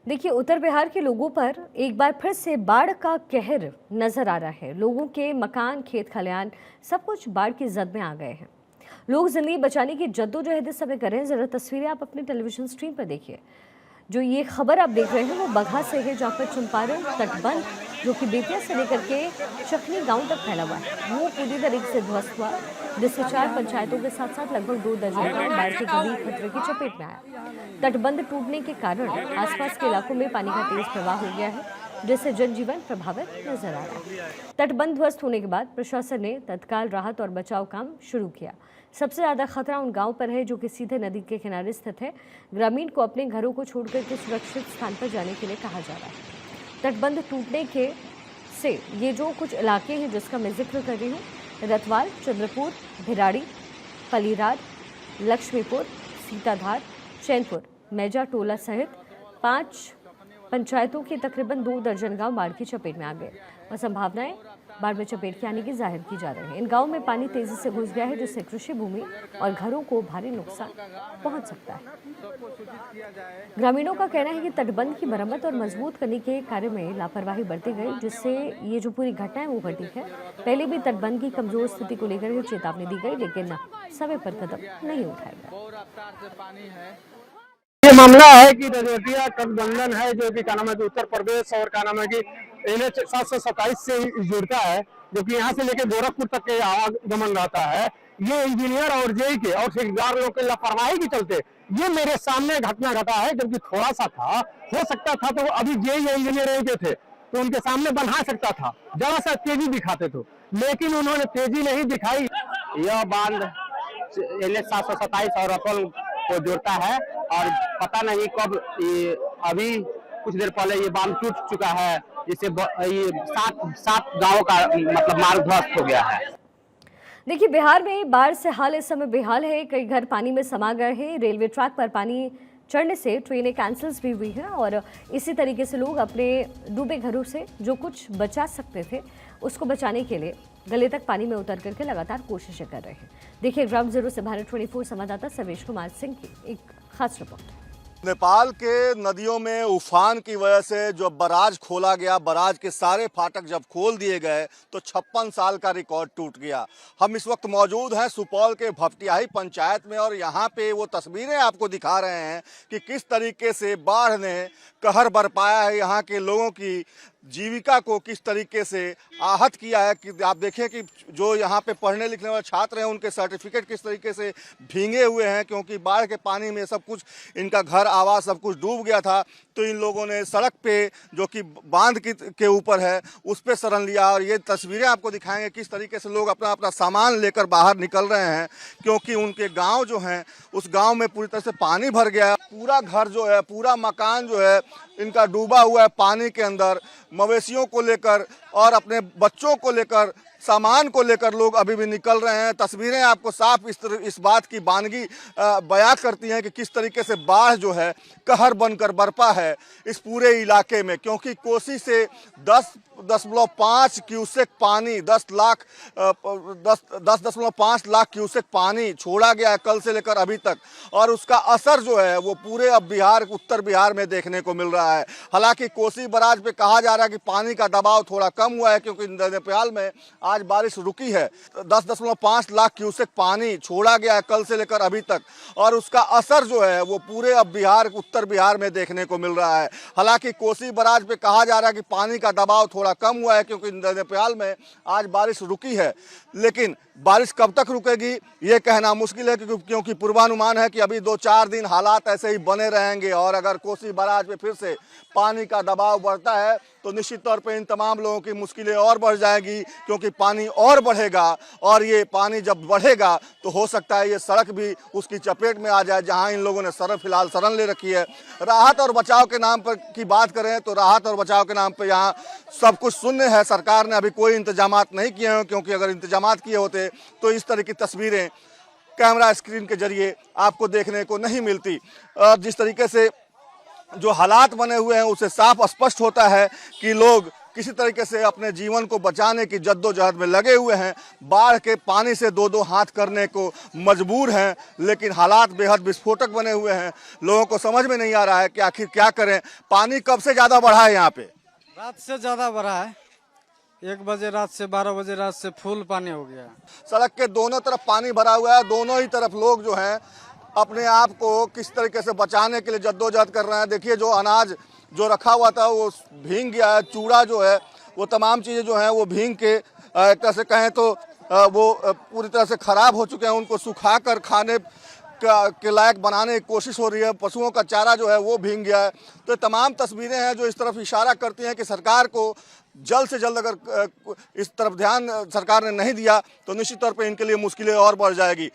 देखिए, उत्तर बिहार के लोगों पर एक बार फिर से बाढ़ का कहर नजर आ रहा है। लोगों के मकान, खेत खलिहान सब कुछ बाढ़ की जद में आ गए हैं। लोग जिंदगी बचाने की जद्दोजहद इस समय कर रहे हैं। जरा तस्वीरें आप अपने टेलीविजन स्क्रीन पर देखिए। जो ये खबर आप देख रहे हैं वो बगहा से है, जहाँ पर चंपारण तटबंध जो कि बेतिया से लेकर के चखनी गांव तक फैला हुआ है, वो पूरी तरीके से ध्वस्त हुआ, जिससे 4 पंचायतों के साथ साथ लगभग 2 दर्जन गांव बाढ़ के गंभीर खतरे की चपेट में आया। तटबंध टूटने के कारण आसपास के इलाकों में पानी का तेज प्रवाह हो गया है, जिससे जनजीवन प्रभावित नजर आ रहा है। तटबंध ध्वस्त होने के बाद प्रशासन ने तत्काल राहत और बचाव काम शुरू किया। सबसे ज्यादा खतरा उन गांव पर है जो कि सीधे नदी के किनारे स्थित है। ग्रामीण को अपने घरों को छोड़कर के सुरक्षित स्थान पर जाने के लिए कहा जा रहा है। तटबंध टूटने के से ये जो कुछ इलाके हैं जिसका मैं जिक्र कर रही हूँ, रतवाल, चंद्रपुर, भिराड़ी, पलीरार, लक्ष्मीपुर, सीताधार, चैनपुर, मेजा टोला सहित 5 पंचायतों के तकरीबन 2 दर्जन गांव बाढ़ की चपेट में आ गए और संभावनाएं बाढ़ में चपेट के आने की जाहिर की जा रही है। इन गांवों में पानी तेजी से घुस गया है, जिससे कृषि भूमि और घरों को भारी नुकसान पहुंच सकता है। ग्रामीणों का कहना है कि तटबंध की मरम्मत और मजबूत करने के कार्य में लापरवाही बरती गई, जिससे ये जो पूरी घटना है वो घटी है। पहले भी तटबंध की कमजोर स्थिति को लेकर चेतावनी दी गई, लेकिन समय पर कदम नहीं उठाया गया। ये मामला है कि रजौटिया तटबंधन है जो कि क्या नाम है उत्तर प्रदेश और क्या नाम है कि NH 727 से जुड़ता है, जो कि यहाँ से लेकर गोरखपुर तक के आवागमन रहता है। ये इंजीनियर और जेई के और ठेकेदार लोगों के लापरवाही के चलते ये मेरे सामने घटना घटा है, जबकि थोड़ा सा था, हो सकता था तो अभी जेई या इंजीनियर के थे तो उनके सामने बना सकता था, जरा सा तेजी दिखाते तो, लेकिन उन्होंने तेजी नहीं दिखाई। यह बांध NH 727 और रतौल को जोड़ता है और पता नहीं कब अभी कुछ देर पहले ये बांध टूट चुका है, जिससे ये सात गांवों का मतलब मार्ग ध्वस्त हो गया है। देखिए, बिहार में बाढ़ से हाल इस समय बेहाल है। कई घर पानी में समा गए हैं। रेलवे ट्रैक पर पानी चढ़ने से ट्रेनें कैंसिल भी हुई हैं और इसी तरीके से लोग अपने डूबे घरों से जो कुछ बचा सकते थे उसको बचाने के लिए गले तक पानी में उतर करके लगातार कोशिशें कर रहे हैं। देखिए, ग्राउंड जीरो से भारत 24 संवाददाता सर्वेश कुमार सिंह की एक खास रिपोर्ट। नेपाल के नदियों में उफान की वजह से जो बराज खोला गया, बराज के सारे फाटक जब खोल दिए गए तो 56 साल का रिकॉर्ड टूट गया। हम इस वक्त मौजूद हैं सुपौल के भपटियाही पंचायत में और यहाँ पे वो तस्वीरें आपको दिखा रहे हैं कि किस तरीके से बाढ़ ने कहर बरपाया है, यहाँ के लोगों की जीविका को किस तरीके से आहत किया है। कि आप देखें कि जो यहाँ पे पढ़ने लिखने वाले छात्र हैं उनके सर्टिफिकेट किस तरीके से भींगे हुए हैं, क्योंकि बाढ़ के पानी में सब कुछ, इनका घर आवास सब कुछ डूब गया था। तो इन लोगों ने सड़क पे जो कि बांध के ऊपर है उस पे शरण लिया और ये तस्वीरें आपको दिखाएंगे किस तरीके से लोग अपना अपना सामान लेकर बाहर निकल रहे हैं, क्योंकि उनके गाँव जो हैं उस गाँव में पूरी तरह से पानी भर गया। पूरा घर जो है, पूरा मकान जो है इनका डूबा हुआ है पानी के अंदर। मवेशियों को लेकर और अपने बच्चों को लेकर, सामान को लेकर लोग अभी भी निकल रहे हैं। तस्वीरें आपको साफ इस बात की बानगी बयां करती हैं कि किस तरीके से बाढ़ जो है कहर बनकर बरपा है इस पूरे इलाके में, क्योंकि कोसी से 10.5 क्यूसेक पानी, 10.5 लाख क्यूसेक पानी छोड़ा गया है कल से लेकर अभी तक, और उसका असर जो है वो पूरे अब उत्तर बिहार में देखने को मिल रहा है। हालांकि कोसी बराज पे कहा जा रहा है कि पानी का दबाव थोड़ा कम हुआ है, क्योंकि नेपाल में आज बारिश रुकी है। 10.5 लाख क्यूसेक पानी छोड़ा गया है कल से लेकर अभी तक, और उसका असर जो है वो पूरे अब उत्तर बिहार में देखने को मिल रहा है। हालांकि कोसी बराज पे कहा जा रहा है कि पानी का दबाव थोड़ा कम हुआ है, क्योंकि नेपाल में आज बारिश रुकी है, लेकिन बारिश कब तक रुकेगी ये कहना मुश्किल है, क्योंकि पूर्वानुमान है कि अभी 2-4 दिन हालात ऐसे ही बने रहेंगे। और अगर कोसी बराज पे फिर से पानी का दबाव बढ़ता है तो निश्चित तौर पे इन तमाम लोगों की मुश्किलें और बढ़ जाएगी, क्योंकि पानी और बढ़ेगा और ये पानी जब बढ़ेगा तो हो सकता है ये सड़क भी उसकी चपेट में आ जाए, जहां इन लोगों ने फिलहाल शरण ले रखी है। राहत और बचाव के नाम पर की बात करें तो राहत और बचाव के नाम पर यहाँ सब कुछ शून्य है। सरकार ने अभी कोई इंतजाम नहीं किए हैं, क्योंकि अगर इंतजाम किए होते तो इस तरह की तस्वीरें कैमरा स्क्रीन के जरिए आपको देखने को नहीं मिलती। जिस तरीके से जो हालात बने हुए हैं उससे साफ स्पष्ट होता है कि लोग किसी तरीके से अपने जीवन को बचाने की जद्दोजहद में लगे हुए हैं। बाढ़ के पानी से दो दो हाथ करने को मजबूर हैं, लेकिन हालात बेहद विस्फोटक बने हुए हैं। लोगों को समझ में नहीं आ रहा है कि आखिर क्या करें। पानी कब से ज़्यादा बढ़ा है यहाँ पे? रात से ज़्यादा बढ़ा है। 1 बजे रात से 12 बजे रात से फुल पानी हो गया। सड़क के दोनों तरफ पानी भरा हुआ है। दोनों ही तरफ लोग जो हैं अपने आप को किस तरीके से बचाने के लिए जद्दोजहद कर रहे हैं। देखिए, जो अनाज जो रखा हुआ था वो भीग गया है। चूड़ा जो है वो तमाम चीज़ें जो हैं वो भीग के एक तरह से कहें तो वो पूरी तरह से ख़राब हो चुके हैं। उनको सुखा कर खाने के लायक बनाने की कोशिश हो रही है। पशुओं का चारा जो है वो भीग गया है। तो ये तमाम तस्वीरें हैं जो इस तरफ इशारा करती हैं कि सरकार को जल्द से जल्द अगर इस तरफ ध्यान सरकार ने नहीं दिया तो निश्चित तौर पे इनके लिए मुश्किलें और बढ़ जाएगी।